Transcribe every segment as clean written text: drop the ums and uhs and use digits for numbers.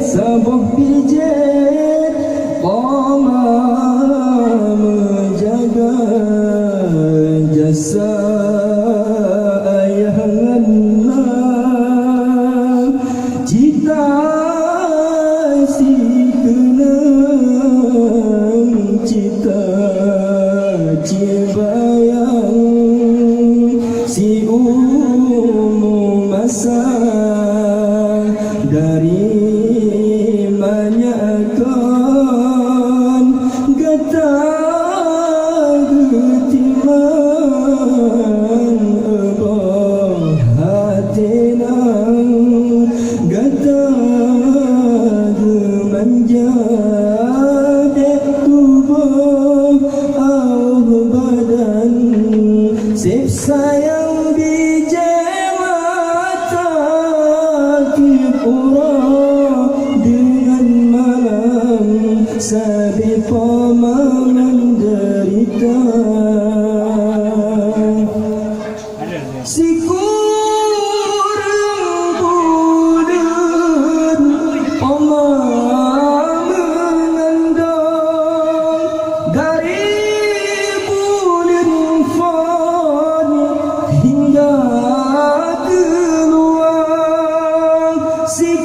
sabah pijet Poma menjaga jasa ayah ngana cita si kenang cita cibayang si masa dari manyakan gata getiman abah hatinang gata gemanja dek tubuh au badan sip sayang dengan malam sabi poma menderita si kurang bulan poma mengandang dari bulan fani hingga keluar si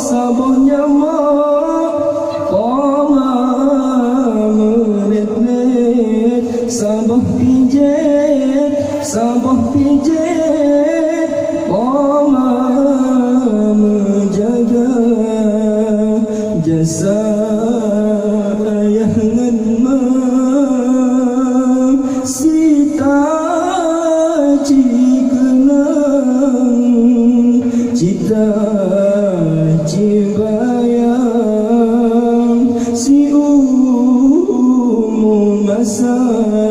sabahnya mak poma menet-net sabah pijet poma menjaga jasa ayah nganma sita cikenang cita cibayang si masa